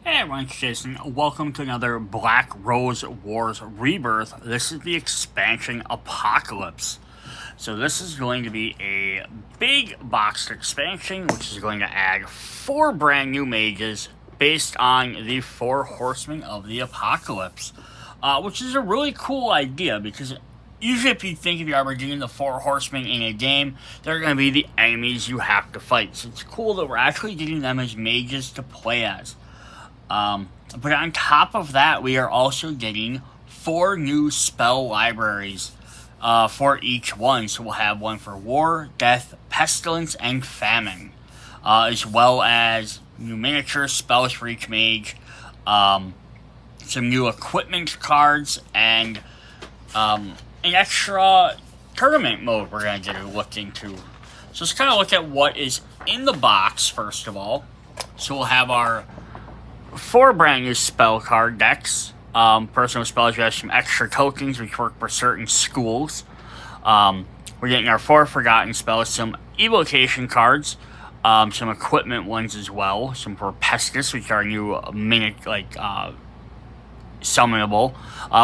Hey everyone, it's Jason. Welcome to another Black Rose Wars Rebirth. This is the expansion Apocalypse. So this is going to be a big boxed expansion, which is going to add 4 brand new mages based on the 4 horsemen of the Apocalypse. Which is a really cool idea because usually if you think if you're ever doing the 4 horsemen in a game, they're going to be the enemies you have to fight. So it's cool that we're actually getting them as mages to play as. But on top of that, we are also getting 4 new spell libraries for each one. So we'll have one for War, Death, Pestilence, and Famine, as well as new miniature spells for each mage, some new equipment cards, and an extra tournament mode we're going to get a look into. So let's kind of look at what is in the box, first of all. So we'll have our 4 brand new spell card decks. Personal spells, we have some extra tokens which work for certain schools. We're getting our 4 forgotten spells, some evocation cards, some equipment ones as well, some for Pestis, which are new summonable.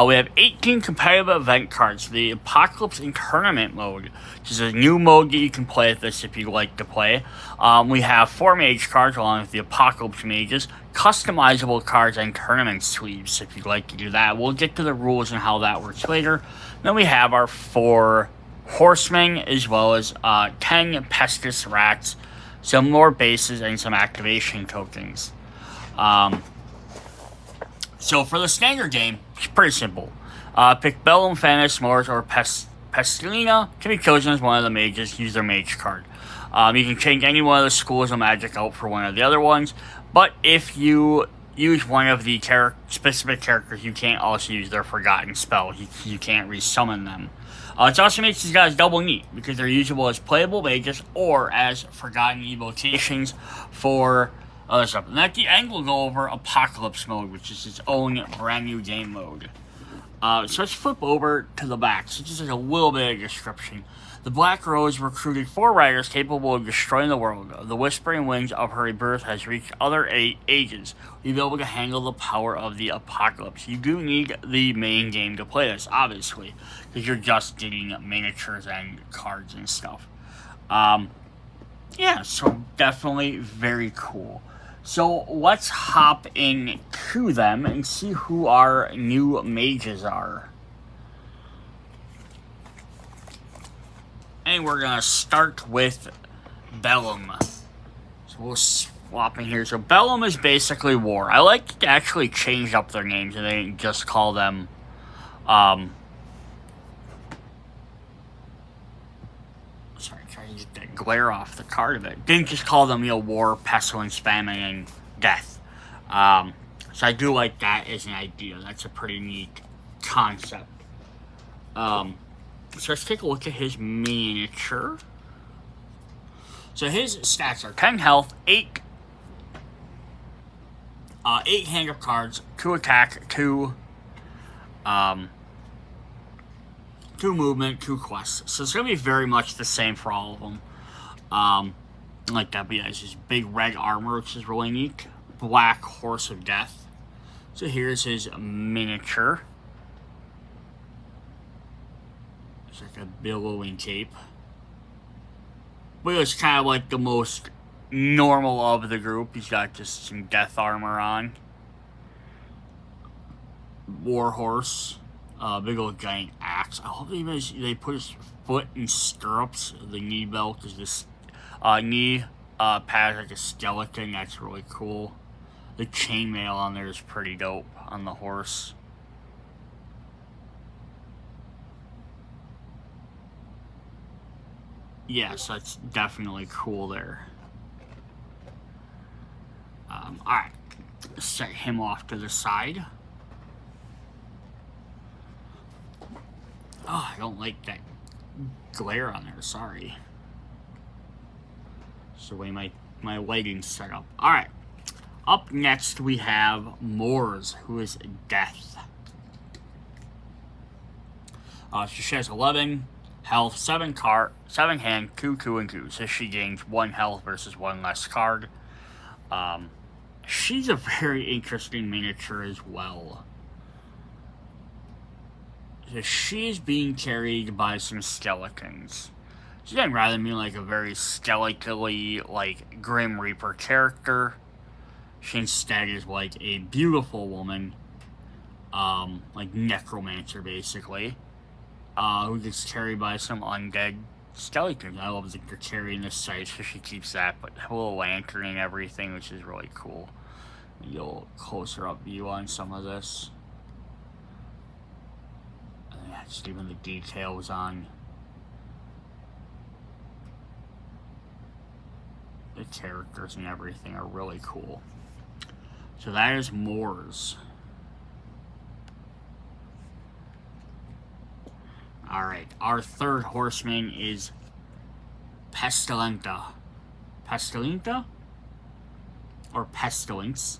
We have 18 competitive event cards, the Apocalypse in Tournament mode, which is a new mode that you can play with this if you like to play. We have 4 mage cards along with the Apocalypse mages, customizable cards, and tournament sleeves if you'd like to do that. We'll get to the rules and how that works later. Then we have our 4 horsemen as well as 10 Pestis rats, some more bases, and some activation tokens. So for the standard game, it's pretty simple. Pick Bellum, Fanis, Mors, or Pestilina can be chosen as one of the mages. Use their mage card. You can change any one of the schools of magic out for one of the other ones, but if you use one of the specific characters, you can't also use their forgotten spell. You can't resummon them. It also makes these guys double neat because they're usable as playable mages or as forgotten evocations for other stuff. And at the end, we'll go over Apocalypse mode, which is its own brand new game mode. So let's flip over to the back. So just like a little bit of description. The Black Rose recruited 4 riders capable of destroying the world. The whispering winds of her rebirth has reached other ages. You'll be able to handle the power of the Apocalypse. You do need the main game to play this, obviously, because you're just getting miniatures and cards and stuff. Yeah, so definitely very cool. So let's hop into them and see who our new mages are. And we're going to start with Bellum. So we'll swap in here. So Bellum is basically War. I like to actually change up their names and they didn't just call them sorry, trying to get that glare off the card of it. Didn't just call them, War, Pestilence, Famine, and Death. So I do like that as an idea. That's a pretty neat concept. So let's take a look at his miniature. So his stats are 10 health, 8 hand of cards, 2 attack, 2 movement, 2 quests. So it's going to be very much the same for all of them. Like that, but yeah, it's his big red armor, which is really neat. Black Horse of Death. So here's his miniature. It's like a billowing cape. But it's kind of like the most normal of the group. He's got just some death armor on. Warhorse. Big old giant axe. I hope they put his foot in stirrups. The knee belt is this knee pad like a skeleton. That's really cool. The chainmail on there is pretty dope on the horse. Yes, that's definitely cool there. Alright. Set him off to the side. Oh, I don't like that glare on there, sorry. It's the way my lighting's set up. Alright. Up next we have Mors, who is Death. She has 11 health, 7 hand, 2, 2, and 2. So she gains 1 health versus 1 less card. she's a very interesting miniature as well. So she's being carried by some skeletons. So again, rather than being like a very skeletally, like, Grim Reaper character, she instead is like a beautiful woman, like necromancer basically, who gets carried by some undead skeletons. I love that they're carrying this site, so she keeps that, but a little lantern and everything, which is really cool. Maybe a little closer up view on some of this. And yeah, just even the details on the characters and everything are really cool. So that is Moors. Alright, our third horseman is Pestilenta. Pestilenta? Or Pestilence.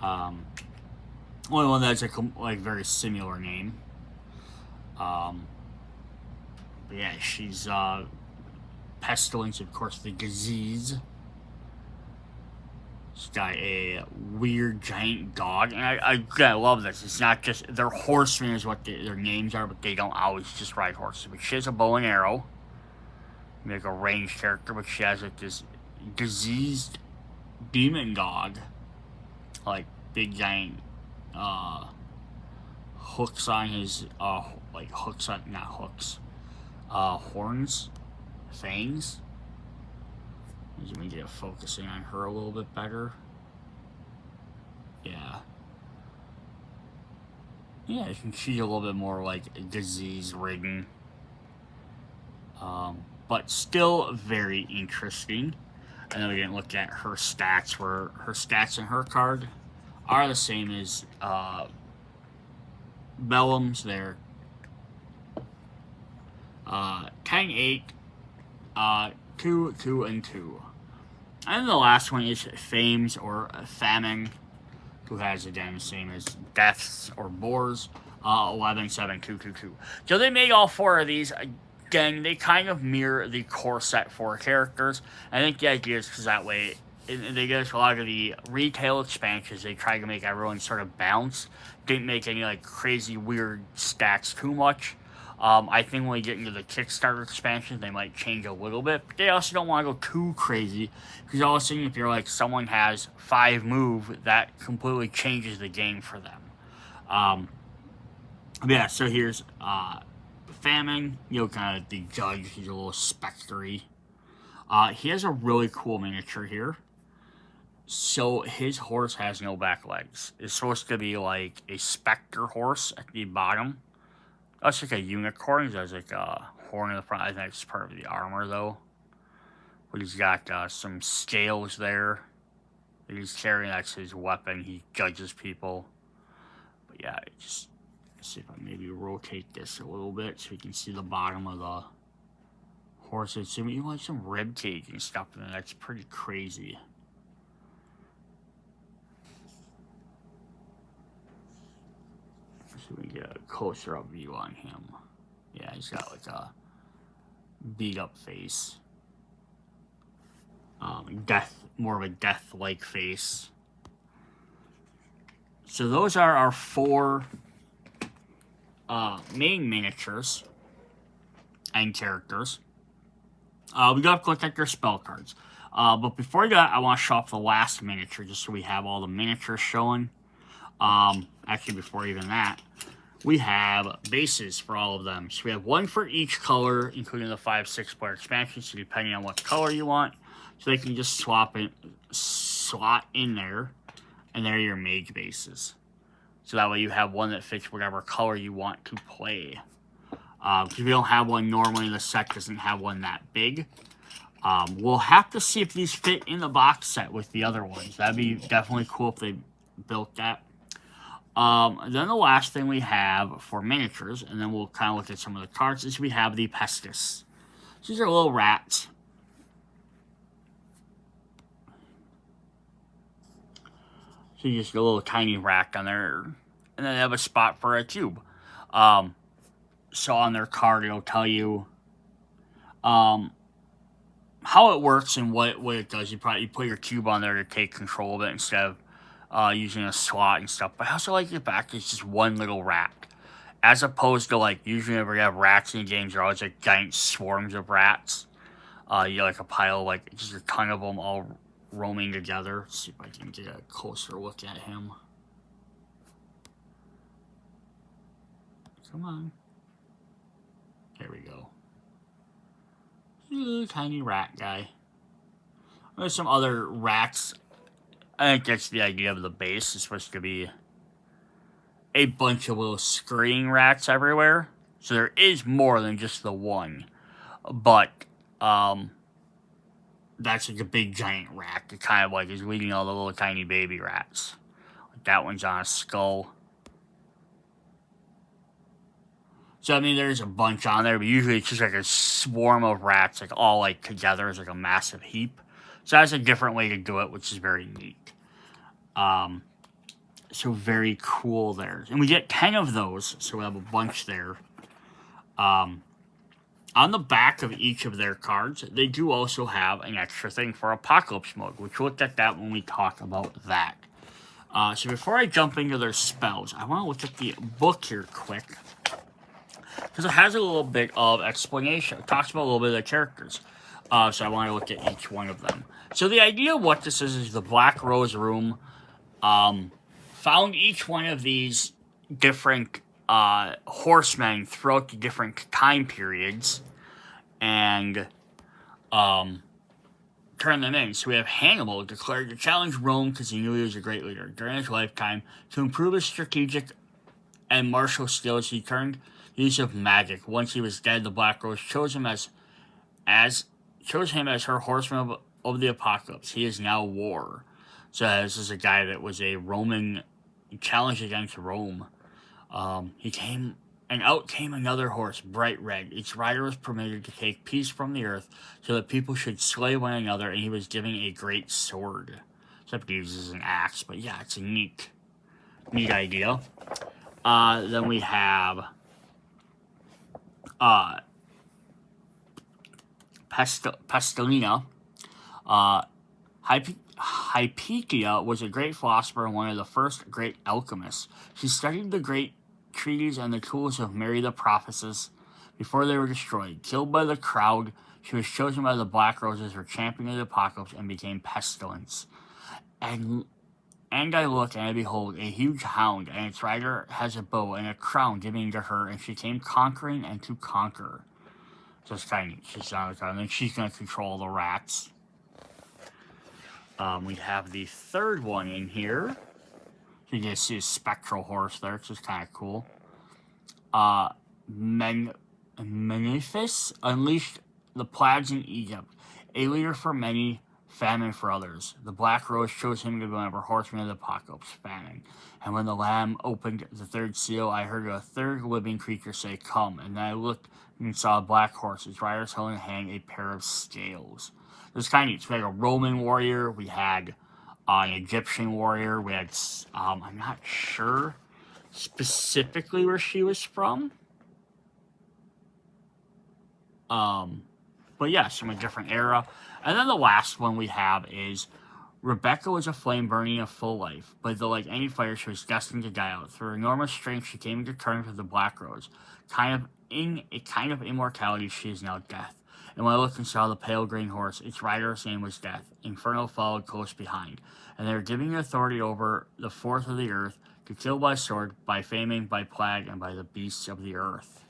Only one that's a like very similar name. But yeah, she's Pestilence, of course, the disease. She's got a weird giant dog, and I love this. It's not just their horsemen is what their names are, but they don't always just ride horses. But she has a bow and arrow, like a ranged character. But she has like this diseased demon dog, like big giant hooks on his horns, fangs. Let me get focusing on her a little bit better. Yeah. Yeah, you can see a little bit more like disease-ridden. But still very interesting. And then we can look at her stats, where her stats in her card are the same as Bellum's. They're 10-8, 2, 2, and 2. And the last one is Fames or Famine, who has, again, the same as Deaths or Boars, 11, 7, 2, 2, 2. So they made all four of these. Again, they kind of mirror the core set for characters. I think the idea is because that way, they get us a lot of the retail expansions. They try to make everyone sort of bounce. Didn't make any, like, crazy weird stats too much. I think when we get into the Kickstarter expansion, they might change a little bit. But they also don't want to go too crazy. Because all of a sudden, if you're like, someone has 5 move, that completely changes the game for them. Yeah, so here's Famine. You know, kind of the judge. He's a little spectre-y. He has a really cool miniature here. So his horse has no back legs. It's supposed to be like a specter horse at the bottom. That's like a unicorn. He has like a horn in the front. I think it's part of the armor, though. But he's got some scales there that he's carrying. That's his weapon. He judges people. But yeah, just let's see if I maybe rotate this a little bit so you can see the bottom of the horse. It's you like some rib cage and stuff, and that's pretty crazy. So we get a closer up view on him. Yeah, he's got like a beat up face. More of a death-like face. So those are our 4 main miniatures and characters. We got to look at their spell cards. But before that, I want to show off the last miniature just so we have all the miniatures showing. Actually, before even that, we have bases for all of them. So we have 1 for each color, including the 5-6 player expansion. So depending on what color you want, so they can just slot in there, and there are your mage bases. So that way you have one that fits whatever color you want to play. Because we don't have one normally, the set doesn't have one that big. We'll have to see if these fit in the box set with the other ones. That'd be definitely cool if they built that. Then the last thing we have for miniatures, and then we'll kind of look at some of the cards, is we have the Pestis. These are little rats. So you just get a little tiny rack on there, and then they have a spot for a cube. So on their card, it'll tell you how how it works and what it does. You put your cube on there to take control of it instead of using a slot and stuff. But I also like the fact it's just one little rat. As opposed to, like, usually whenever you have rats in games, they're always like giant swarms of rats. You get like a pile, like just a ton of them all roaming together. Let's see if I can get a closer look at him. Come on. There we go. Little tiny rat guy. There's some other rats. I think that's the idea of the base. It's supposed to be a bunch of little scurrying rats everywhere. So there is more than just the one. But, that's like a big giant rat that kind of like is leading all the little tiny baby rats. Like that one's on a skull. So, I mean, there's a bunch on there, but usually it's just like a swarm of rats, like all like together as like a massive heap. So that's a different way to do it, which is very neat. So very cool there. And we get 10 of those, so we have a bunch there. On the back of each of their cards, they do also have an extra thing for Apocalypse Mode, which we'll look at that when we talk about that. So before I jump into their spells, I want to look at the book here quick. Because it has a little bit of explanation. It talks about a little bit of the characters. So I want to look at each one of them. So the idea of what this is the Black Rose Room found each one of these different horsemen throughout the different time periods and turned them in. So we have Hannibal declared to challenge Rome because he knew he was a great leader. During his lifetime, to improve his strategic and martial skills, he turned use of magic. Once he was dead, the Black Rose chose him as her horseman of the apocalypse. He is now war. So this is a guy that was a Roman challenge against Rome. Out came another horse, bright red. Its rider was permitted to take peace from the earth, so that people should slay one another, and he was given a great sword. Except he uses an axe, but yeah, it's a neat idea. Then we have Pestilina. Hypatia was a great philosopher and one of the first great alchemists. She studied the great treaties and the tools of Mary the prophetess before they were destroyed. Killed by the crowd, she was chosen by the Black Rose as her champion of the apocalypse and became Pestilence. And I looked, and I behold, a huge hound, and its rider has a bow and a crown given to her, and she came conquering and to conquer. So it's kind of neat. She's on the crown, and then she's going to control the rats. We have the third one in here. So you can see a spectral horse there, which is kind of cool. Menephis unleashed the plagues in Egypt, a leader for many, famine for others. The Black Rose chose him to be one of her horsemen of the apocalypse, famine. And when the Lamb opened the third seal, I heard a third living creature say, "Come." And then I looked and saw a black horse. Its riders held in hand a pair of scales. It was kind of neat. So we had a Roman warrior. We had an Egyptian warrior. We had, I'm not sure specifically where she was from. But yes, from a different era. And then the last one we have is Rebecca was a flame burning a full life, but though like any fire, she was destined to die out. Through her enormous strength, she came into terms with the Black Rose. In a kind of immortality, she is now death. And when I looked and saw the pale green horse, its rider's name was Death. Inferno followed close behind. And they were giving authority over the fourth of the earth to kill by sword, by famine, by plague, and by the beasts of the earth.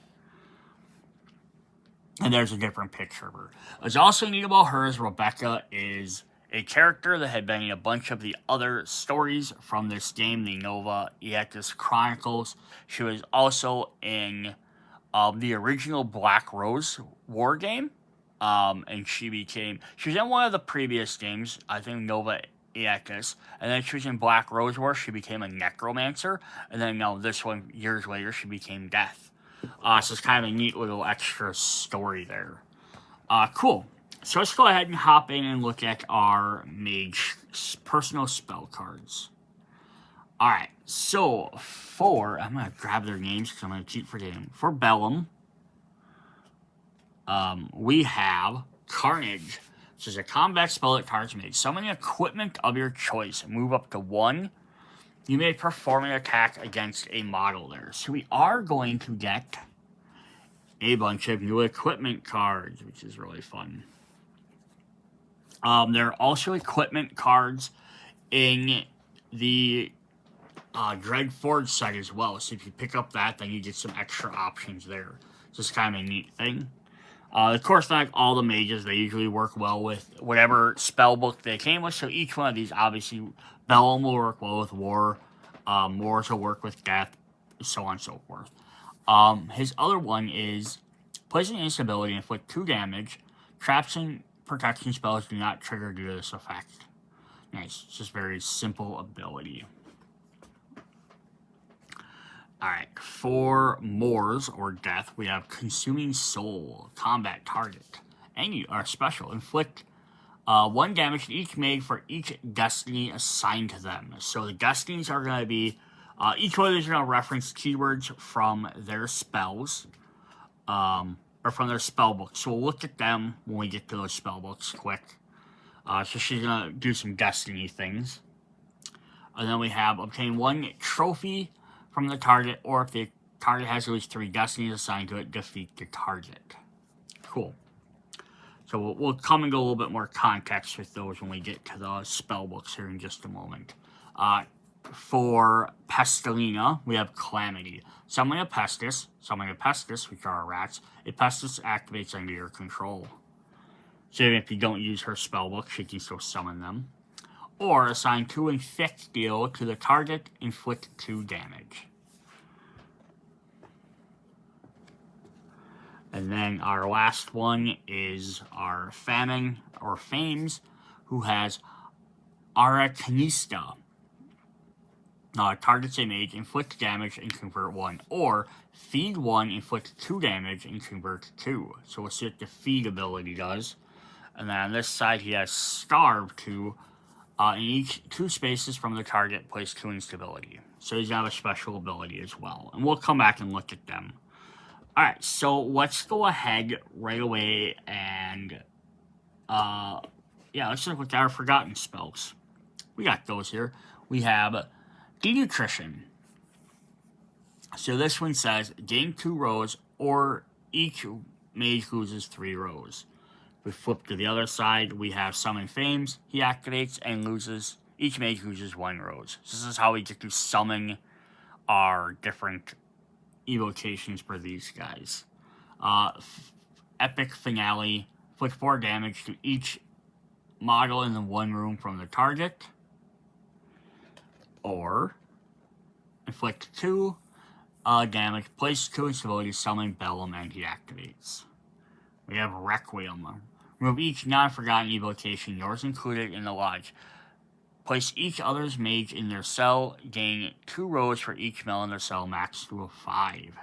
And there's a different picture of her. What's also neat about her is Rebecca is a character that had been in a bunch of the other stories from this game, the Nova Eactus Chronicles. She was also in the original Black Rose war game. And she was in one of the previous games, I think Nova Eactus, and then she was in Black Rose War. She became a necromancer, and then this one, years later, she became Death. So it's kind of a neat little extra story there. Cool. So let's go ahead and hop in and look at our Mage personal spell cards. Alright, so I'm going to grab their names because I'm going to keep forgetting. For Bellum, we have Carnage. This is a combat spell that targets mage. Summon equipment of your choice. Move up to 1. You may perform an attack against a model there. So we are going to get a bunch of new equipment cards, which is really fun. There are also equipment cards in the Dreadforge set as well. So if you pick up that, then you get some extra options there. So it's kind of a neat thing. Of course, like all the mages, they usually work well with whatever spell book they came with. So each one of these, obviously, Bellum will work well with War. Wars will work with Death, so on and so forth. His other one is placing instability and inflict 2 damage. Traps and protection spells do not trigger due to this effect. Nice. It's just a very simple ability. Alright, for Moors, or Death, we have Consuming Soul, combat target. And you are special. Inflict 1 damage to each mage for each destiny assigned to them. So the destinies are going to be, each one of these are going to reference keywords from their spells, or from their spell books. So we'll look at them when we get to those spell books quick. So she's going to do some destiny things. And then we have obtain 1 trophy from the target, or if the target has at least 3 destinies assigned to it, defeat the target. Cool. So we'll come and go a little bit more context with those when we get to the spell books here in just a moment. For Pestilina, we have Calamity. Summon a Pestis, which are rats. A Pestis activates under your control. So even if you don't use her spellbook, she can still summon them. Or assign 2 infect deal to the target, inflict 2 damage. And then our last one is our Famine, or Fames, who has Arakanista. Targets a mage, inflict damage, and convert 1. Or feed 1, inflict 2 damage, and convert 2. So we'll see what the feed ability does. And then on this side, he has Starve 2. In each 2 spaces from the target, place 2 instability. So he's going to have a special ability as well. And we'll come back and look at them. Alright, so let's go ahead right away and, let's look at our forgotten spells. We got those here. We have Denutrition. So this one says, gain 2 rows, or each mage loses 3 rows. We flip to the other side, we have Summon Fames. He activates and loses, each mage loses 1 rose. So this is how we get to summon our different evocations for these guys. Epic Finale, inflict 4 damage to each model in the 1 room from the target. Or inflict 2 damage, place 2 instability, summon Bellum, and he activates. We have Requiem. Remove each non-forgotten evocation, yours included, in the lodge. Place each other's mage in their cell. Gain 2 rows for each male in their cell, max to a 5.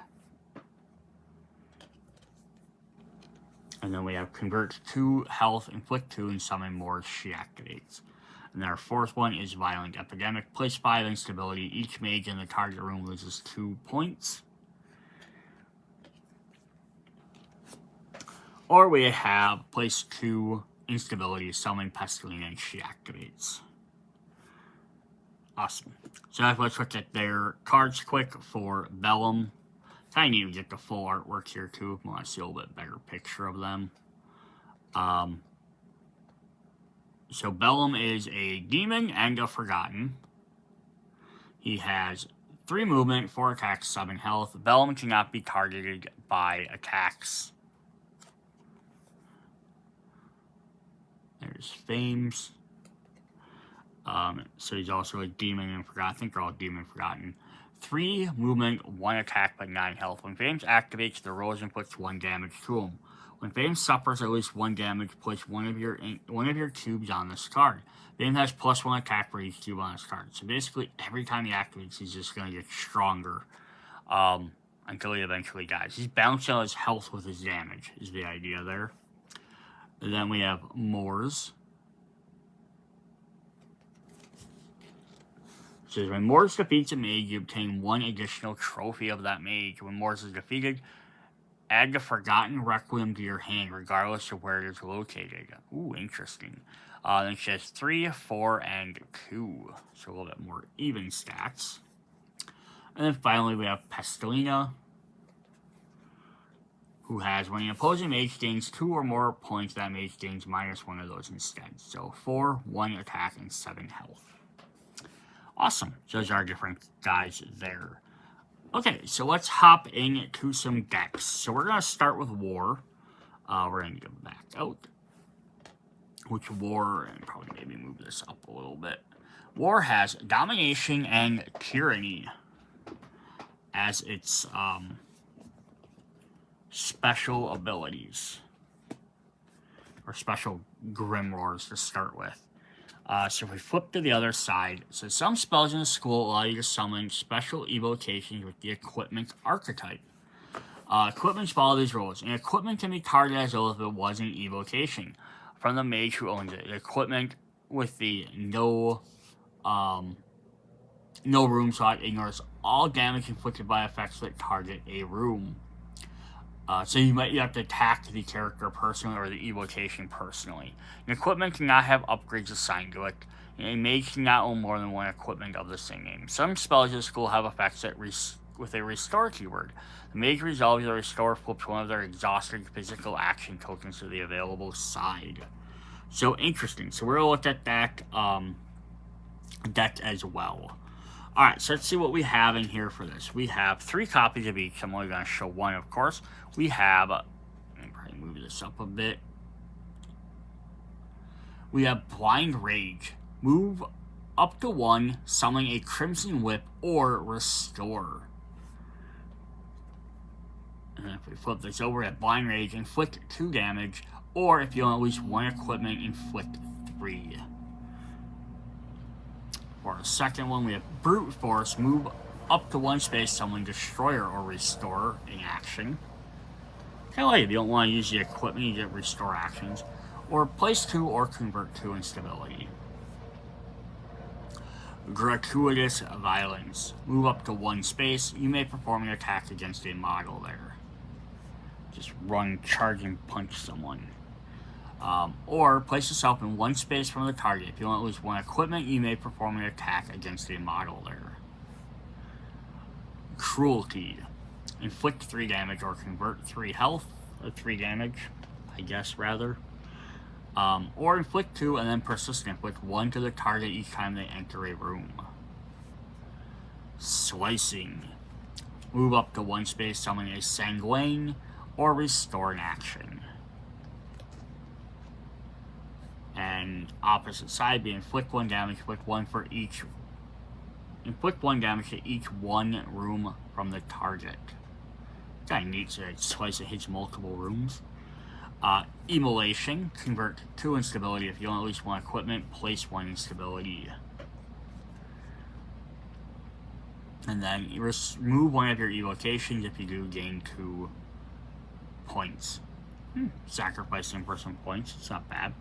And then we have Convert 2 health, inflict 2, and summon more. She activates. And then our 4th one is Violent Epidemic. Place 5 instability. Each mage in the target room loses 2 points. Or we have place 2 instability, summon Pestilina, and she activates. Awesome. So now let's look at their cards quick for Bellum. Kind of need to get the full artwork here too if you want to see a little bit better picture of them. So Bellum is a demon and a forgotten. He has 3 movement, 4 attacks, 7 health. Bellum cannot be targeted by attacks. There's Fames. So he's also a demon and forgotten. I think they're all demon and forgotten. 3 movement, 1 attack, but 9 health. When Fames activates, the rose inflicts 1 damage to him. When Fames suffers at least 1 damage, place one of your cubes on this card. Fames has +1 attack for each cube on this card. So basically, every time he activates, he's just going to get stronger until he eventually dies. He's balancing out his health with his damage, is the idea there. And then we have Moors. It says, when Moors defeats a mage, you obtain 1 additional trophy of that mage. When Moors is defeated, Add the Forgotten Requiem to your hand, regardless of where it is located. Ooh, interesting. Then she has 3, 4, and 2. So a little bit more even stats. And then finally we have Pestilina, who has, when the opposing mage gains 2 or more points, that mage gains -1 of those instead. So 4, 1 attack, and 7 health. Awesome. So those are our different guys there. Okay, so let's hop into some decks. So we're going to start with War. We're going to go back out. Which War, and probably maybe move this up a little bit. War has Domination and Tyranny as its special abilities. Or special Grim Roars to start with. So if we flip to the other side, so some spells in the school allow you to summon special evocations with the equipment archetype. Equipments follow these rules. An equipment can be targeted as though if it was an evocation from the mage who owns it. The equipment with the no room slot ignores all damage inflicted by effects that target a room. So you have to attack the character personally or the evocation personally. An equipment cannot have upgrades assigned to it. A mage cannot own more than one equipment of the same name. Some spells in the school have effects that with a restore keyword. The mage resolves or restore flips one of their exhausted physical action tokens to the available side. So interesting. So we're going to look at that deck as well. Alright, so let's see what we have in here for this. We have 3 copies of each. I'm only going to show one, of course. We have, let me probably move this up a bit. We have Blind Rage. Move up to 1, summon a Crimson Whip, or Restore. And then if we flip this over at Blind Rage, inflict 2 damage, or if you own at least 1 equipment, inflict 3. For the second one, we have Brute Force. Move up to 1 space, summon Destroyer or Restore in action. Kind of like if you don't want to use the equipment, you get Restore actions. Or place 2 or convert 2 instability. Gratuitous Violence. Move up to 1 space. You may perform an attack against a model there. Just run, charge, and punch someone. Or place yourself in 1 space from the target. If you want to lose 1 equipment, you may perform an attack against a model there. Cruelty. Inflict 3 damage or convert 3 health, or 3 damage, I guess, rather. Or inflict 2 and then persistent, inflict 1 to the target each time they enter a room. Slicing. Move up to 1 space, summon a Sanguine, or restore an action. And opposite side, be inflict 1 damage, inflict 1 for each. Inflict 1 damage to each 1 room from the target. Kinda neat, so twice it hits multiple rooms. Immolation, convert 2 instability. If you own at least 1 equipment, place 1 instability. And then you remove 1 of your evocations. If you do, gain 2 points. Sacrificing for some points, it's not bad.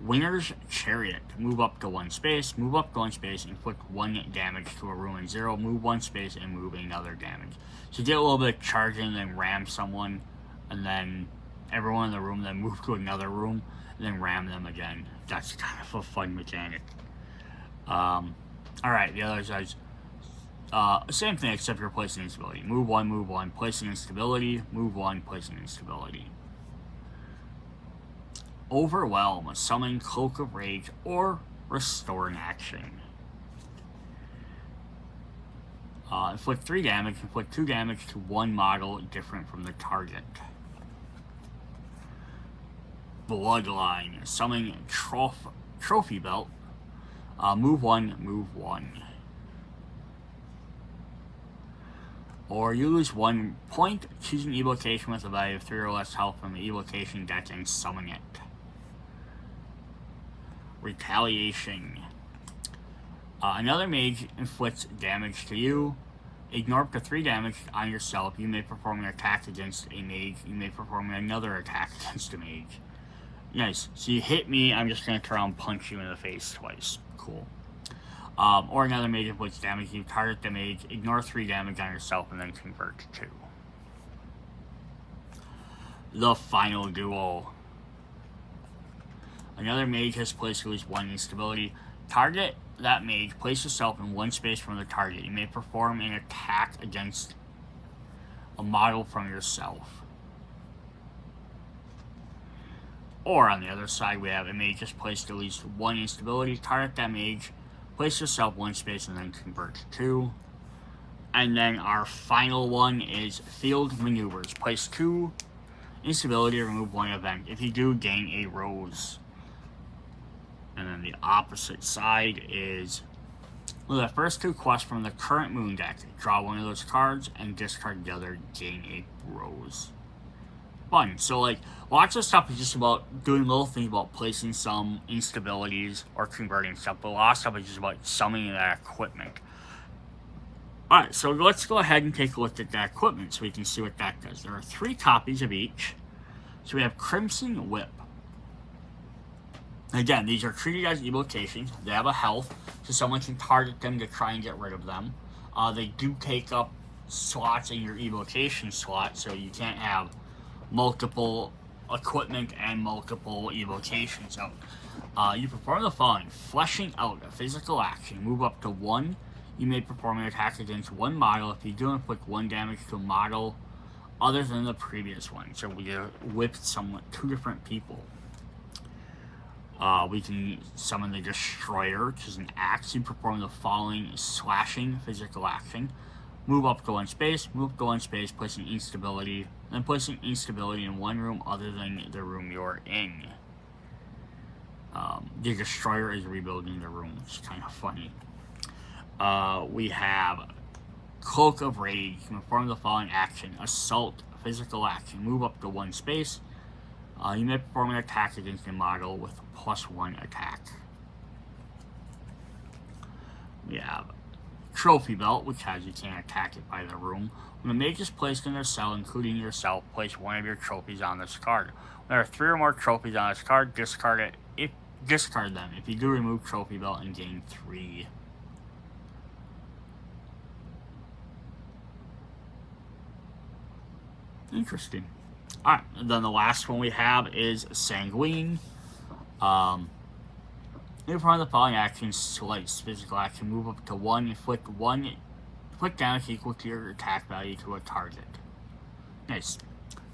Winner's Chariot. Move up to 1 space. Move up to 1 space. Inflict 1 damage to a room and 0. Move 1 space and move another damage. So get a little bit of charging and then ram someone. And then everyone in the room then move to another room. And then ram them again. That's kind of a fun mechanic. Alright, the other side's same thing except you're placing instability. Move 1, placing instability. Move 1, placing instability. Overwhelm, summon Cloak of Rage, or restore an action. Inflict 3 damage, inflict 2 damage to 1 model different from the target. Bloodline, summon Trophy Belt. Move 1, move 1. Or you lose 1 point, choose an evocation with a value of 3 or less health from the evocation deck and summon it. Retaliation. Another mage inflicts damage to you. Ignore up to 3 damage on yourself. You may perform an attack against a mage. You may perform another attack against a mage. Nice. So you hit me, I'm just going to turn around and punch you in the face twice. Cool. Or another mage inflicts damage. You target the mage, ignore 3 damage on yourself, and then convert to 2. the final duel. Another mage has placed at least one instability. Target that mage, place yourself in one space from the target. You may perform an attack against a model from yourself. Or on the other side, we have a mage has placed at least one instability. Target that mage, place yourself one space, and then convert to 2. And then our final one is field maneuvers. Place 2 instability, remove 1 event. If you do, gain a rose. And then the opposite side is the first 2 quests from the current moon deck. Draw one of those cards and discard the other, gain a rose. Fun. So like lots of stuff is just about doing little things about placing some instabilities or converting stuff, but a lot of stuff is just about summoning that equipment. Alright, so let's go ahead and take a look at that equipment so we can see what that does. There are 3 copies of each. So we have Crimson Whip. Again, these are treated as evocations. They have a health, so someone can target them to try and get rid of them. They do take up slots in your evocation slot, so you can't have multiple equipment and multiple evocations out. You perform the following. Fleshing out, a physical action. Move up to 1. You may perform an attack against one model. If you do, inflict 1 damage to a model other than the previous one. So we whipped 2 different people. We can summon the Destroyer, which is an axe. You perform the following slashing physical action. Move up to 1 space, move to 1 space, placing instability, then placing instability in 1 room other than the room you're in. The Destroyer is rebuilding the room, which is kind of funny. We have Cloak of Rage. You can perform the following action. Assault, physical action. Move up to 1 space. You may perform an attack against a model with +1 attack. We have Trophy Belt, which has you can't attack it by the room. When a mage is placed in their cell, including yourself, place 1 of your trophies on this card. When there are 3 or more trophies on this card, discard them. If you do, remove Trophy Belt and gain 3. Interesting. Alright, and then the last one we have is Sanguine. You perform the following actions. Slice, physical action. Move up to 1, inflict damage equal to your attack value to a target. Nice.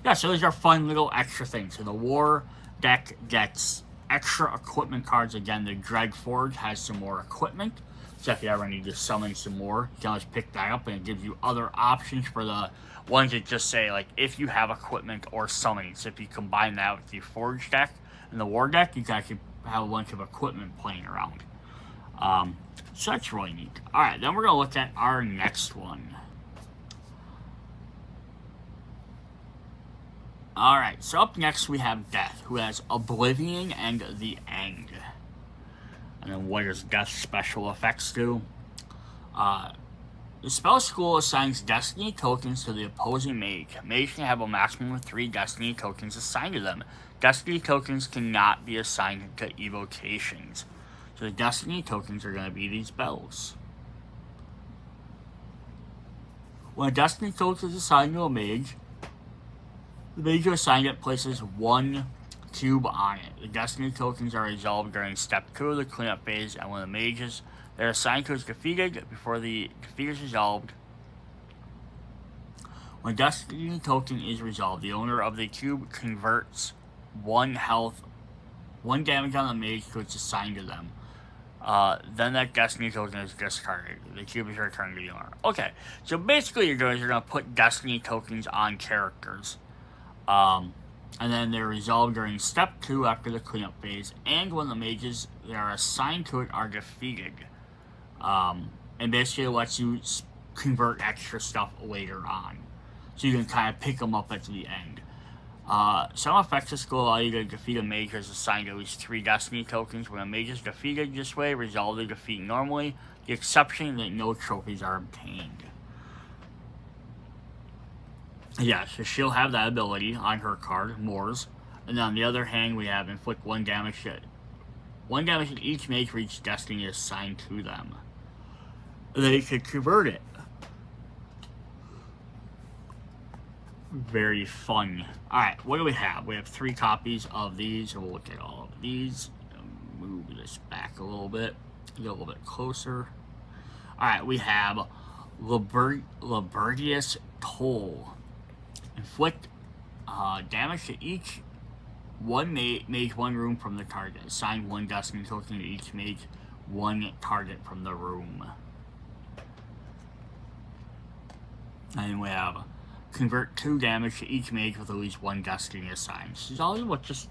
Yeah, so those are fun little extra things. So the war deck gets extra equipment cards. Again, the Dread Forge has some more equipment. So if you ever need to summon some more, you can always pick that up, and it gives you other options for the ones that just say, like, if you have equipment or summoning. So if you combine that with the Forge deck and the War deck, you can actually have a bunch of equipment playing around. So that's really neat. Alright, then we're going to look at our next one. Alright, so up next we have Death, who has Oblivion and the End. And then what does Death's special effects do? The spell school assigns Destiny tokens to the opposing mage. Mage can have a maximum of 3 Destiny tokens assigned to them. Destiny tokens cannot be assigned to evocations. So the Destiny tokens are going to be these bells. When a Destiny token is assigned to a mage, the mage who assigned it places 1 cube on it. The Destiny tokens are resolved during step 2 of the cleanup phase, and when the mages they're assigned to is defeated before the defeat is resolved. When Destiny token is resolved, the owner of the cube converts 1 damage on the mage to its assigned to them. Then that Destiny token is discarded. The cube is returned to the owner. Okay, so basically you're going to put Destiny tokens on characters. And then they're resolved during step 2 after the cleanup phase, and when the mages that are assigned to it are defeated. And basically it lets you convert extra stuff later on. So you can kind of pick them up at the end. Some effects will allow you to defeat a mage who is assigned at least 3 Destiny tokens. When a mage is defeated this way, resolve the defeat normally, the exception that no trophies are obtained. Yeah, so she'll have that ability on her card, Moors. And on the other hand, we have inflict 1 damage to each mage for each Destiny assigned to them. And then you can convert it. very fun. Alright, what do we have? We have 3 copies of these. We'll look at all of these. Move this back a little bit. Get a little bit closer. Alright, we have Libertius Toll. Inflict damage to each one mage 1 room from the target. Assign 1 destiny token to each mage 1 target from the room. And we have convert 2 damage to each mage with at least 1 destiny assigned. So it's all about just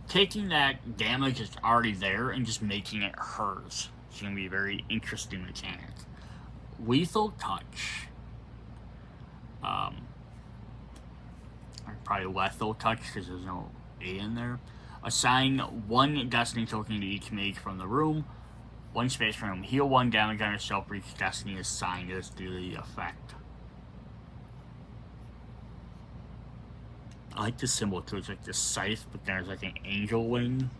taking that damage that's already there and just making it hers. It's going to be a very interesting mechanic. Lethal Touch. Probably Lethal Touch because there's no A in there. Assign 1 destiny token to each mage from the room. 1 space from room. Heal 1 damage on yourself for each destiny assigned as to the effect. I like the symbol too. It's like the scythe, but there's like an angel wing.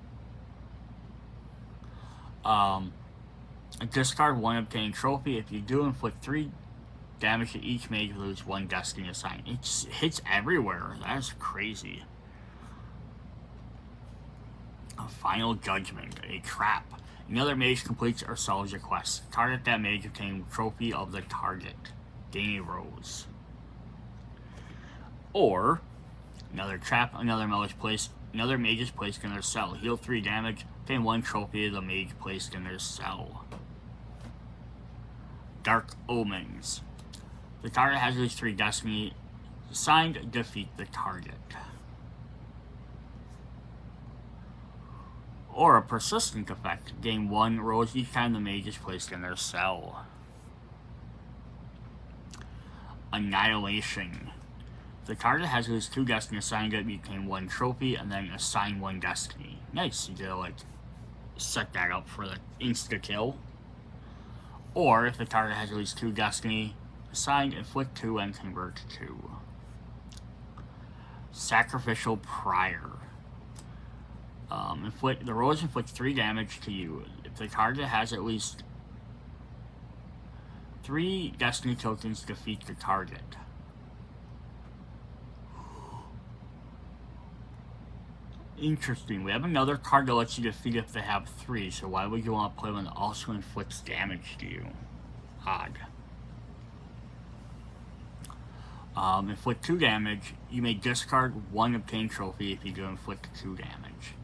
Discard 1 obtained trophy. If you do, inflict 3 damage to each mage, lose 1 destiny assigned. It just hits everywhere. That's crazy. A Final Judgment. A trap. Another mage completes or solves a quest. Target that mage obtain trophy of the target. Gain a rose. Or another trap. Another mage is placed in their cell. Heal 3 damage. Obtain 1 trophy of the mage placed in their cell. Dark Omens. The target has at least 3 destiny assigned. Defeat the target. Or a persistent effect. Gain 1 rose each time the mage is placed in their cell. Annihilation. The target has at least 2 destiny assigned. You gain 1 trophy and then assign 1 destiny. Nice. You gotta like set that up for the insta kill. Or if the target has at least 2 destiny assigned, inflict 2 and convert 2. Sacrificial Prior. The rose inflicts 3 damage to you. If the target has at least 3 destiny tokens, defeat the target. Interesting. We have another card that lets you defeat if they have 3, so why would you want to play one that also inflicts damage to you? Odd. Inflict 2 damage. You may discard 1 obtained trophy if you do inflict 2 damage.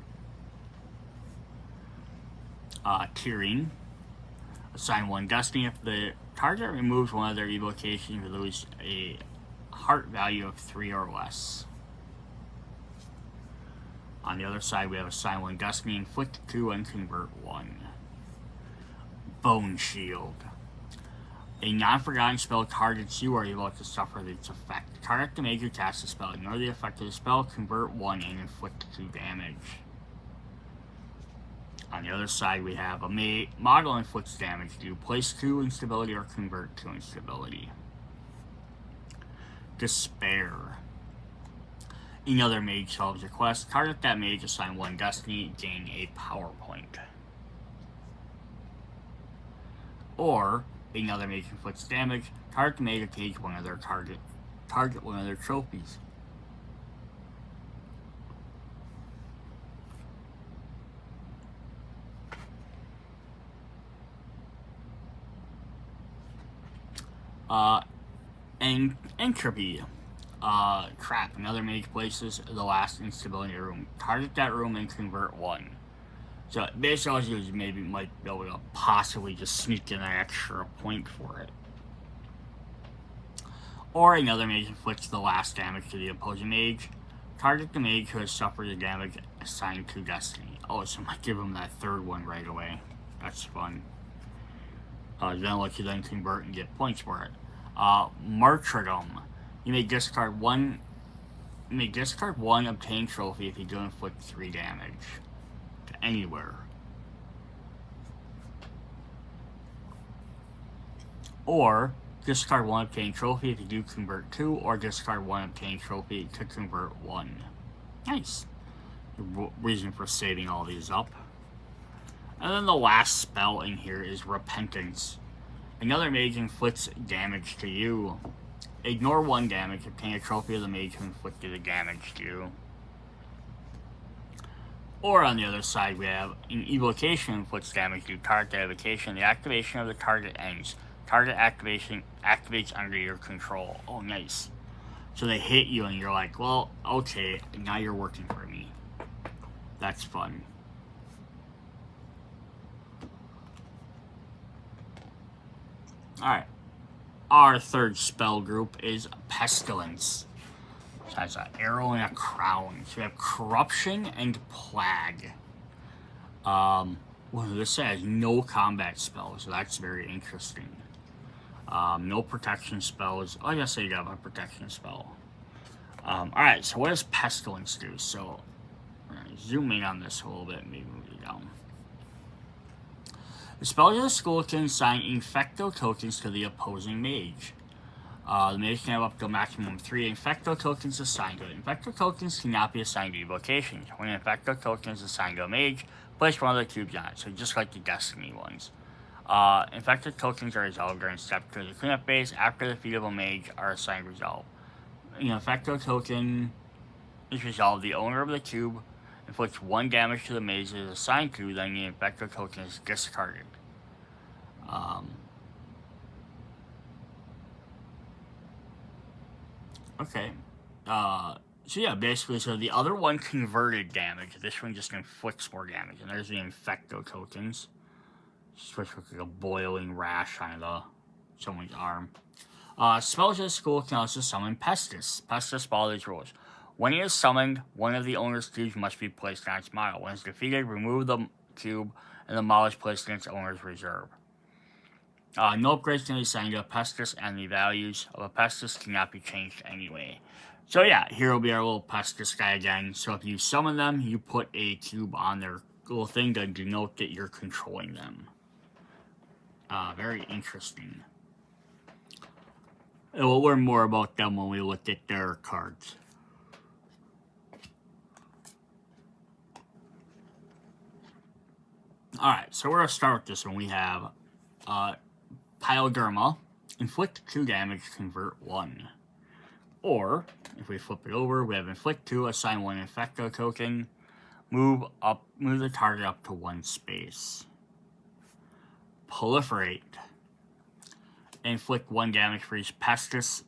Tearing. Assign 1 destiny. If the target removes one of their evocations, you lose a heart value of 3 or less. On the other side, we have assign 1 destiny, inflict 2, and convert 1. Bone Shield. A non-forgotten spell targets you or you're about to suffer its effect. Target the mage who casts the spell. Ignore the effect of the spell, convert 1, and inflict 2 damage. On the other side, we have a model inflicts damage. Do place 2 instability or convert 2 instability. Despair. Another mage solves a quest. Target that mage, assign 1 destiny, gain a power point. Or another mage inflicts damage. Target the mage, engage one of their target one of their trophies. Entropy. Trap. Another mage places the last instability room. Target that room and convert 1. So basically all you do is maybe might be able to possibly just sneak in an extra point for it. Or another mage inflicts the last damage to the opposing mage. Target the mage who has suffered the damage assigned to destiny. Oh, so I might give him that 3rd one right away. That's fun. Then let you then convert and get points for it. Martyrdom. You may discard 1 obtained trophy if you do inflict 3 damage to anywhere. Or discard 1 obtained trophy if you do convert 2, or discard 1 obtained trophy to convert 1. Nice. The reason for saving all these up. And then the last spell in here is Repentance. Another mage inflicts damage to you. ignore 1 damage, obtain a trophy of the mage who inflicted the damage to you. Or on the other side, we have an evocation inflicts damage to target evocation. The activation of the target ends. Target activation activates under your control. Oh, nice. So they hit you and you're like, well, okay, now you're working for me. That's fun. Alright. Our third spell group is Pestilence. So that's an arrow and a crown. So we have Corruption and Plague. Well, this says no combat spells, so that's very interesting. No protection spells. Oh, I guess you got a protection spell. Alright, so what does Pestilence do? So, zooming on this a little bit, maybe move it down. The spells of the school can assign Infecto tokens to the opposing mage. The mage can have up to a maximum of 3 Infecto tokens assigned to it. Infecto tokens cannot be assigned to evocations. When an Infecto token is assigned to a mage, place one of the cubes on it, so just like the Destiny ones. Infected tokens are resolved during step 2 of the cleanup phase. After the defeat of a mage are assigned resolve. An Infecto token is resolved. The owner of the cube inflicts 1 damage to the mage it is assigned to, then the Infecto token is discarded. Okay. So yeah, basically, so the other one converted damage. This one just inflicts more damage. And there's the Infecto tokens. Switch with like a boiling rash on someone's arm. Spells of the school can also summon Pestis. Pestis follows these rules. When it is summoned, one of the owner's cubes must be placed on its model. When it's defeated, remove the cube, and the model is placed in its owner's reserve. No upgrades can be assigned to a Pestis, and the values of a Pestis cannot be changed anyway. So yeah, here will be our little Pestis guy again. So if you summon them, you put a cube on their little thing to denote that you're controlling them. Very interesting. And we'll learn more about them when we look at their cards. Alright, so we're going to start with this one. We have Pyoderma. Inflict 2 damage, convert 1. Or, if we flip it over, we have Inflict 2, assign 1 Infecto token, move the target up to 1 space. Proliferate. Inflict 1 damage for each Pestis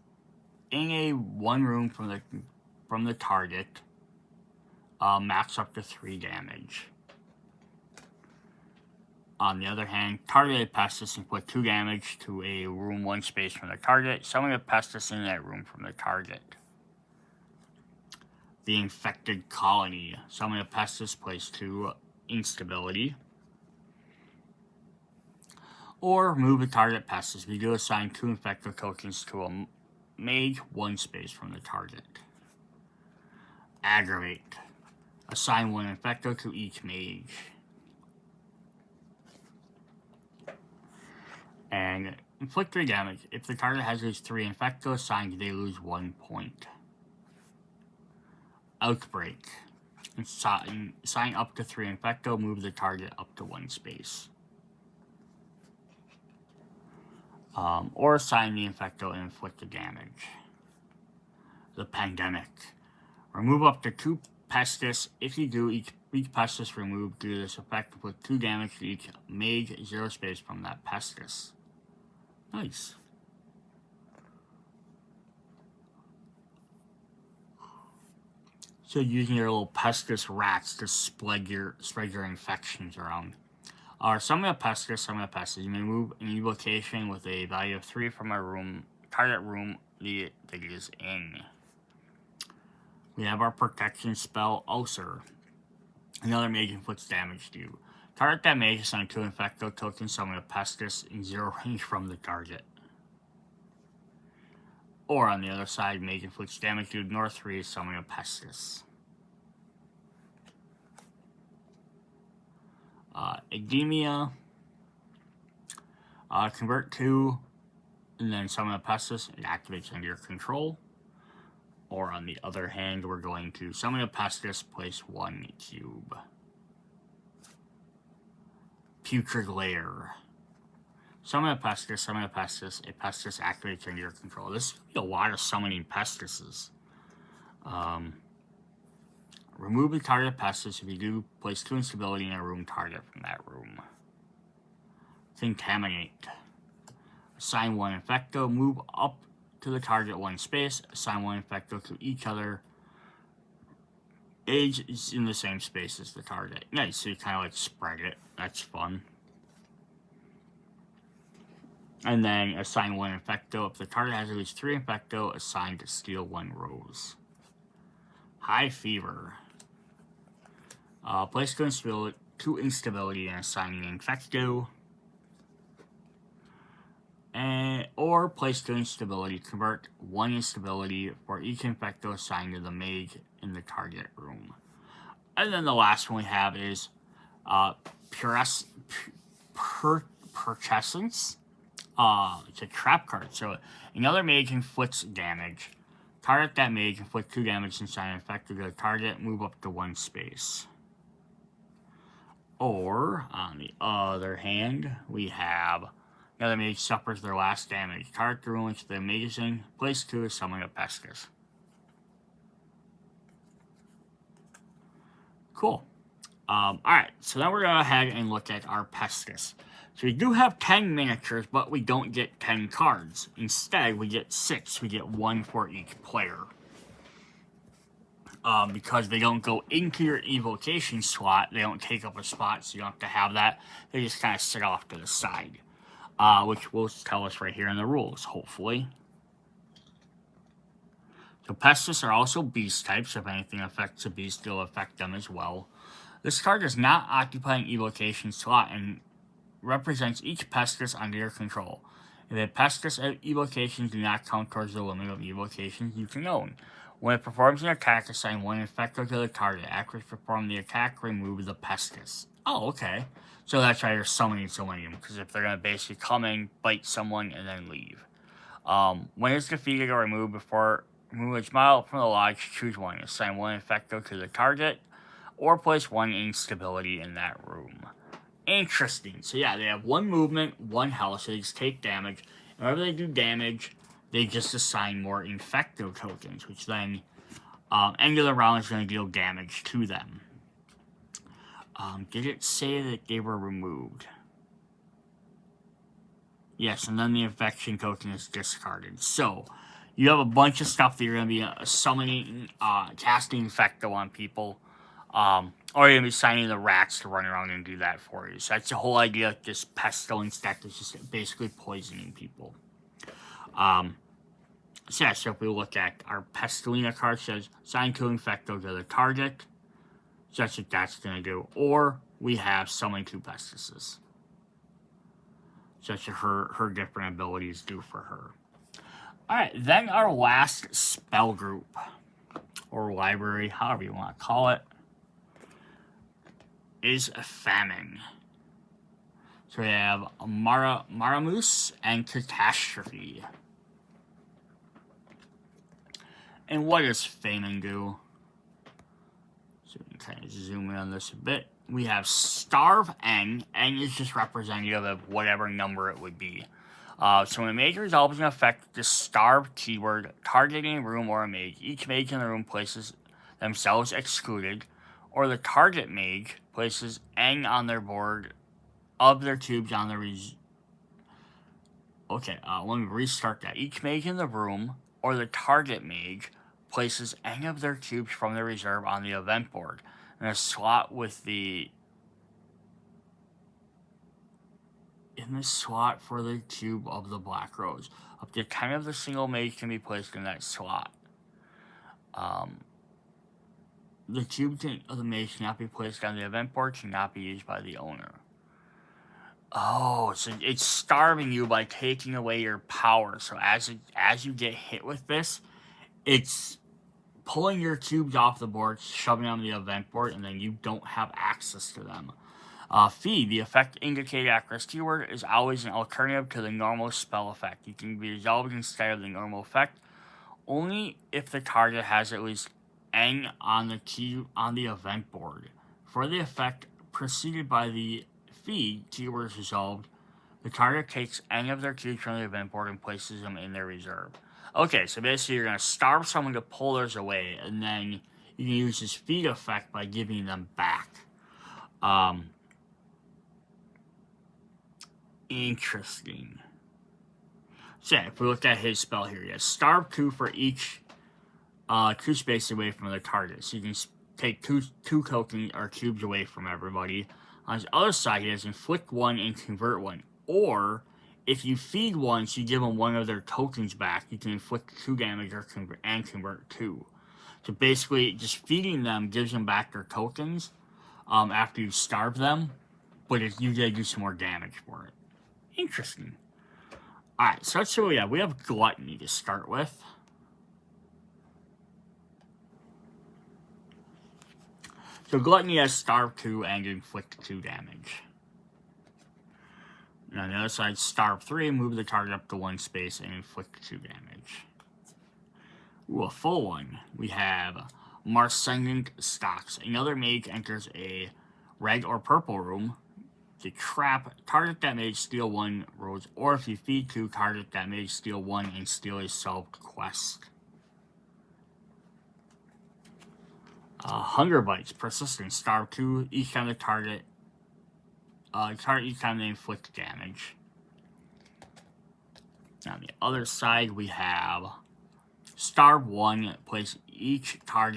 in a 1 room from the target. Max up to 3 damage. On the other hand, targeted Pestis inflict 2 damage to a room 1 space from the target. Summon a Pestis in that room from the target. The Infected Colony. Summon a Pestis, place 2 instability. Or move a target Pestis. We do assign 2 Infecto tokens to a mage 1 space from the target. Aggravate. Assign 1 Infecto to each mage. And inflict 3 damage. If the target has these 3 Infecto assigned, they lose 1 point. Outbreak. Assign up to 3 Infecto, move the target up to 1 space. Or assign the Infecto and inflict the damage. The Pandemic. Remove up to 2 Pestis. If you do, each Pestis removed due to this effect with 2 damage to each mage 0 space from that Pestis. Nice. So using your little Pestis rats to spread your infections around. Summon a Pestis. You may move an evocation with a value of 3 from a target room that it is in. We have our protection spell, Ulcer. Another mage inflicts damage to you. Target that mage, assign 2 Infecto tokens, summon a Pestis in 0 range from the target. Or on the other side, mage inflicts damage to ignore 3, summon a Pestis. Edemia. Convert 2, and then summon a Pestis. It activates under your control. Or on the other hand, we're going to summon a Pestis, place 1 cube. Putrid Lair. Summon a Pestis, summon a Pestis. A Pestis activates under your control. This is going to be a lot of summoning Pestises. Remove the target Pestis. If you do, place 2 instability in a room target from that room. Contaminate. Assign 1 Infecto. Move up to the target 1 space. Assign 1 Infecto to each other. Age is in the same space as the target. Nice, so you kind of like spread it. That's fun. And then assign 1 Infecto. If the target has at least 3 Infecto, assign to steal 1 rose. High Fever. Place 2 instability and assign an Infecto. Or place 2 instability. Convert 1 instability for each Infecto assigned to the Mage in the target room. And then the last one we have is Purchescence. It's a trap card. So another Mage inflicts damage. Target that Mage, inflict 2 damage and assign an Infecto to the target. Move up to 1 space. Or, on the other hand, we have another Mage suffers their last damage. Target the room which the Mage is in. Place 2 is summon a Pestis. Cool. Alright, so now we're going to go ahead and look at our Pestis. So we do have 10 miniatures, but we don't get 10 cards. Instead, we get 6. We get 1 for each player. Because they don't go into your evocation slot, they don't take up a spot, so you don't have to have that. They just kind of sit off to the side. Which will tell us right here in the rules, hopefully. So Pestis are also beast types. If anything affects a beast, it'll affect them as well. This card does not occupy an evocation slot and represents each Pestis under your control. If a Pestis evocations do not count towards the limit of evocations you can own. When it performs an attack, assign 1 Infecto to the target. After it performs the attack, remove the Pestis. Oh, okay. So that's why you're summoning so many of them, because if they're going to basically come in, bite someone, and then leave. When it's defeated or removed before remove its model from the lodge, choose 1. Assign 1 Infecto to the target, or place 1 instability in that room. Interesting. So yeah, they have 1 movement, 1 health, so they just take damage. And whenever they do damage, they just assign more Infecto tokens, which then, end of the round is going to deal damage to them. Did it say that they were removed? Yes, and then the infection token is discarded. So, you have a bunch of stuff that you're going to be summoning, casting Infecto on people. Or you're going to be signing the rats to run around and do that for you. So that's the whole idea of this pestilence deck is just basically poisoning people. So yeah, so if we look at our Pestilina card, says assign 2 Infecto to the target. So that's what that's going to do. Or we have summon 2 Pestises. So that's what her different abilities do for her. Alright, then our last spell group. Or library, however you want to call it. Is Famine. So we have Maramus and Catastrophe. And what does Famine do? So we can kind of zoom in on this a bit. We have Starve N. N is just representative of whatever number it would be. So when a mage resolves an effect with the Starve keyword, targeting a room or a mage, each mage in the room places themselves excluded, or the target mage places N on their board of their cubes on the let me restart that. Each mage in the room, or the target mage, places any of their cubes from their reserve on the event board in a slot with the slot for the cube of the Black Rose. Up to 10 of the single mage can be placed in that slot. The cube of the mage cannot be placed on the event board, cannot be used by the owner. Oh, so it's starving you by taking away your power. So as you get hit with this, it's pulling your cubes off the board, shoving them on the event board, and then you don't have access to them. Feed, the effect indicated after this keyword, is always an alternative to the normal spell effect. You can be resolved instead of the normal effect only if the target has at least N on the cube on the event board. For the effect preceded by the feed, keyword is resolved. The target takes any of their cubes from the event board and places them in their reserve. Okay, so basically you're going to starve someone to pull theirs away, and then you can use this feed effect by giving them back. Interesting. So yeah, if we look at his spell here, he has starve 2 for each 2 spaces away from the target. So you can take two tokens or cubes away from everybody. On his other side, he has inflict 1 and convert 1. Or, if you feed once, you give them one of their tokens back. You can inflict 2 damage or convert 2. So basically, just feeding them gives them back their tokens after you starve them. But you gotta do some more damage for it. Interesting. Alright, so let's see what we have. We have Gluttony to start with. So Gluttony has starve 2 and inflict 2 damage. And on the other side, starve 3, move the target up to 1 space and inflict 2 damage. Ooh, a full one. We have Marsendant Stocks. Another mage enters a red or purple room. To trap, target that mage, steal 1 rose, or if you feed 2, target that mage, steal 1, and steal a solved quest. Hunger Bites, persistent, starve 2, each time the target each time they inflict damage. On the other side, we have starve 1, place each time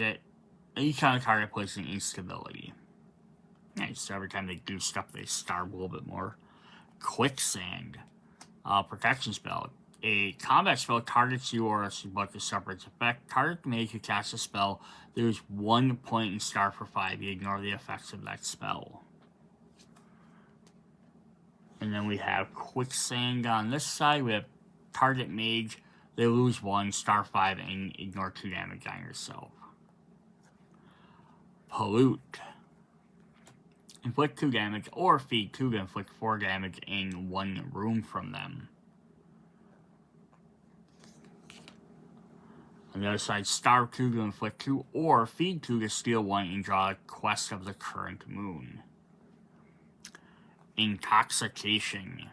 the target places an instability. Nice, so every time they do stuff, they starve a little bit more. Quicksand, protection spell. A combat spell targets you or but to suffer its effect. Target mage who casts a spell, there's 1 point in starve for 5. You ignore the effects of that spell. And then we have Quicksand on this side. We have target mage, they lose 1, starve 5, and ignore 2 damage on yourself. Pollute. Inflict 2 damage, or feed 2 to inflict 4 damage in 1 room from them. On the other side, starve 2 to inflict 2, or feed 2 to steal 1 and draw a quest of the current moon. Intoxication.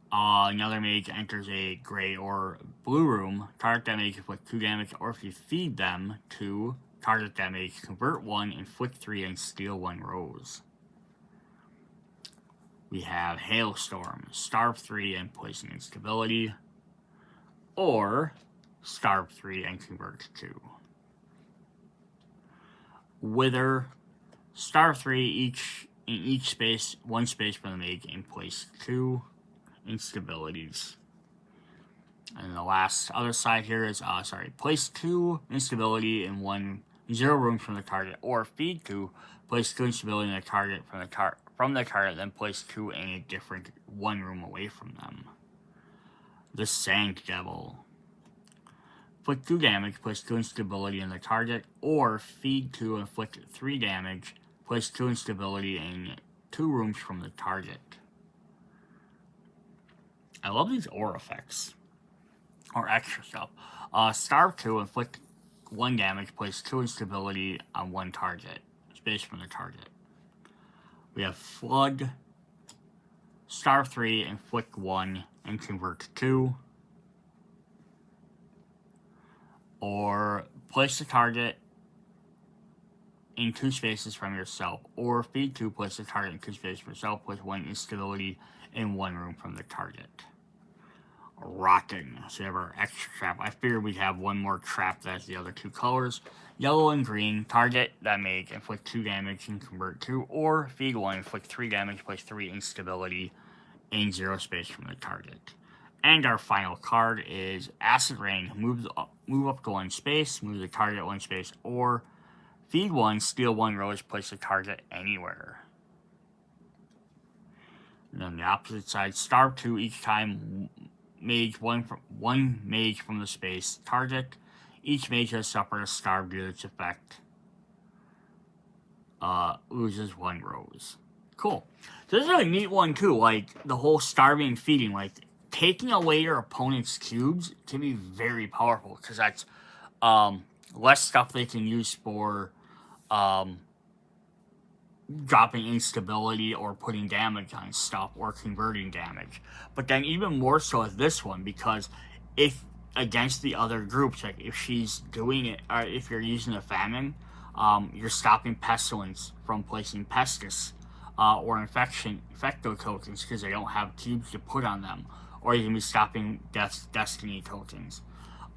Another mage enters a gray or blue room. Target that mage, inflict 2 damage, or if you feed them 2, target that mage, convert 1, inflict 3, and steal 1 rose. We have Hailstorm, starve 3 and place an instability, or starve 3 and convert 2. Wither, starve 3 in each space, 1 space from the mage, and place 2 instabilities. And the last other side here is place 2 instability in 0 rooms from the target, or feed 2, place 2 instability in the target from the target, then place 2 in a different 1 room away from them. The Sand Devil. Inflict 2 damage, place 2 instability in the target, or feed 2, inflict 3 damage, place 2 instability in 2 rooms from the target. I love these aura effects. Or extra stuff. Starve 2, inflict 1 damage, place 2 instability on 1 target. Space from the target. We have Flood. Starve 3, inflict 1, and convert 2. Or place the target in 2 spaces from yourself. Or feed 2, place the target in 2 spaces from yourself, place 1 instability in 1 room from the target. Rotten. So we have our extra trap. I figured we'd have 1 more trap that has the other 2 colors. Yellow and green. Target that mage, inflict 2 damage and convert 2. Or feed 1, inflict 3 damage, place 3 instability in 0 space from the target. And our final card is Acid Rain. Move up to 1 space, move the target 1 space, or feed 1, steal 1 rose, place the target anywhere. And then the opposite side, starve 2 each time mage one mage from the space target. Each mage has suffered a starve due to its effect. Loses 1 rose. Cool. So this is a really neat one too, like the whole starving and feeding, like taking away your opponent's cubes can be very powerful because that's less stuff they can use for dropping instability or putting damage on stuff or converting damage. But then even more so with this one, because if against the other groups, like if she's doing it, or if you're using a famine, you're stopping pestilence from placing pestis or infecto tokens because they don't have cubes to put on them, or you can be stopping destiny tokens.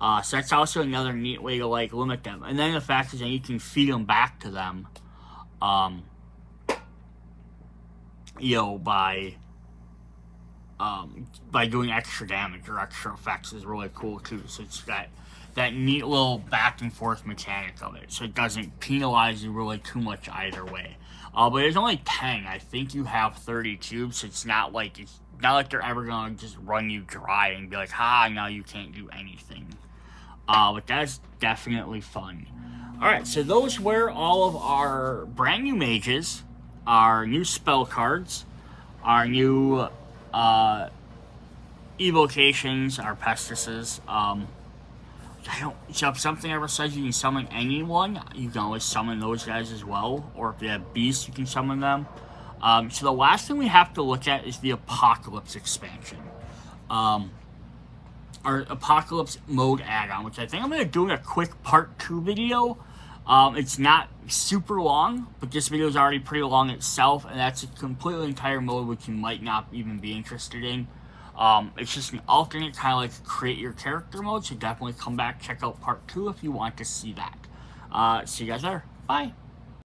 So that's also another neat way to like limit them. And then the fact is that you can feed them back to them, by doing extra damage or extra effects is really cool too. So it's got that neat little back and forth mechanic of it. So it doesn't penalize you really too much either way. But there's only 10. I think you have 30 cubes. So it's not like they're ever gonna just run you dry and be like, now you can't do anything. But that's definitely fun. Alright, so those were all of our brand new mages, our new spell cards, our new evocations, our pestises. So if something ever says you can summon anyone, you can always summon those guys as well. Or if they have beasts, you can summon them. So the last thing we have to look at is the Apocalypse expansion. Our Apocalypse mode add-on, which I think I'm going to do in a quick part 2 video. It's not super long, but this video is already pretty long itself, and that's a completely entire mode which you might not even be interested in. It's just an alternate kind of like create your character mode, so definitely come back, check out part 2 if you want to see that. See you guys there. Bye.